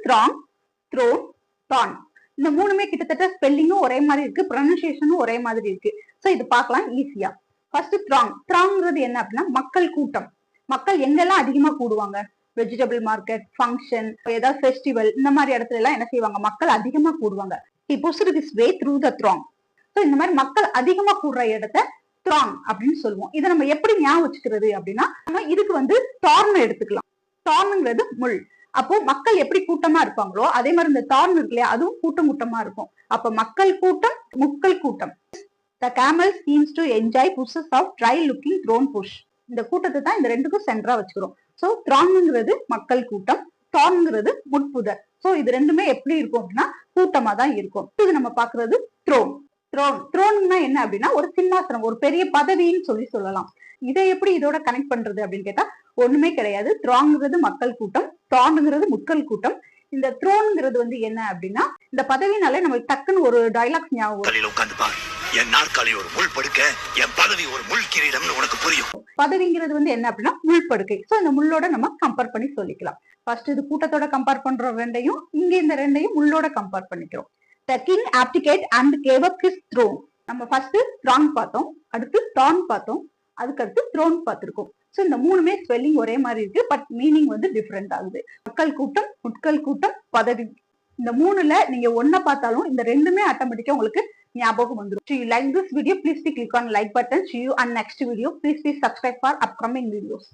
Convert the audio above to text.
Throng, thrown, Don. இந்த மூணுமே கிட்டத்தட்ட ஸ்பெல்லிங்கும் ஒரே மாதிரி இருக்கு, ப்ரொனன்சியேஷனும் ஒரே மாதிரி இருக்கு. சோ இது பார்க்கலாம் ஈஸியா. First throng. த்ராங்கிறது என்ன அப்படின்னா மக்கள் கூட்டம். மக்கள் எங்கெல்லாம் அதிகமா கூடுவாங்க, வெஜிடபிள் மார்க்கெட், ஃபங்க்ஷன், ஏதாவது ஃபெஸ்டிவல், இந்த மாதிரி இடத்துல எல்லாம் என்ன செய்வாங்க, மக்கள் அதிகமா கூடுவாங்க. He pushed his way through the throng. So இந்த மாதிரி மக்கள் அதிகமா கூடுற இடத்த த்ராங் அப்படின்னு சொல்லுவோம். இதை நம்ம எப்படி ஞாபகம் வச்சுக்கிறது அப்படின்னா, நம்ம இதுக்கு வந்து தார்ன் எடுத்துக்கலாம். தார்னுங்கிறது முள். அப்போ மக்கள் எப்படி கூட்டமா இருப்பாங்களோ அதே மாதிரி இந்த தார்ன் இருக்கு இல்லையா, அதுவும் கூட்டம் கூட்டமா இருக்கும். அப்ப மக்கள் கூட்டம், முக்கள் கூட்டம். The camel seems to enjoy pushes of dry looking thrown bush. இந்த கூட்டத்தை தான் இந்த ரெண்டுக்கும் சென்டரா வச்சுக்கிறோம். சோ த்ராங்கிறது மக்கள் கூட்டம், தார்ன்ங்கிறது முட்புதர். சோ இது ரெண்டுமே எப்படி இருக்கும் அப்படின்னா கூட்டமா தான் இருக்கும். இது நம்ம பாக்குறது த்ரோன். த்ரோன்னா என்ன அப்படின்னா ஒரு சிம்மாசனம், ஒரு பெரிய பதவின்னு சொல்லலாம். இதை எப்படி இதோட கனெக்ட் பண்றது அப்படின்னு கேட்டா ஒண்ணுமே கிடையாது. த்ராங்கிறது மக்கள் கூட்டம், தார்னுங்கிறது முட்கள் கூட்டம். இந்த த்ரோன்ங்கிறது வந்து என்ன அப்படின்னா இந்த பதவினாலே நமக்கு டக்குன்னு ஒரு டைலாக்ஸ் ஞாபகம். என் நாற்காலி ஒரு முள் படுக்க, என் பதவி ஒரு முள் கிரீடம்னு உனக்கு புரியும். பதவிங்கிறது வந்து என்ன அப்படின்னா முள் படுக்கை. சோ இந்த முள்ளோட நம்ம கம்பேர் பண்ணி சொல்லிக்கலாம். ஃபர்ஸ்ட் இது கூட்டத்தோட கம்பேர் பண்றோம் ரெண்டையும், இங்க இந்த ரெண்டையும் முள்ளோட கம்பேர் பண்ணிக்கிறோம். The king abdicated and gave up his throne. நம்ம ஃபர்ஸ்ட் த்ராங் பார்த்தோம், அடுத்து டான் பார்த்தோம், அதுக்கு அடுத்து த்ரோன் பார்த்திருக்கோம். சோ இந்த மூணுமே ஸ்பெல்லிங் ஒரே மாதிரி இருக்கு, பட் மீனிங் வந்து டிஃபரெண்ட் ஆகுது. மக்கள் கூட்டம், முட்கள் கூட்டம், பதவி. இந்த மூணுல நீங்க ஒன்ன பார்த்தாலும் இந்த ரெண்டுமே ஆட்டோமேட்டிக்கா உங்களுக்கு ஞாபகம் வந்துடும். So you like this video, please click on like button. See you on next video. Please subscribe for upcoming videos.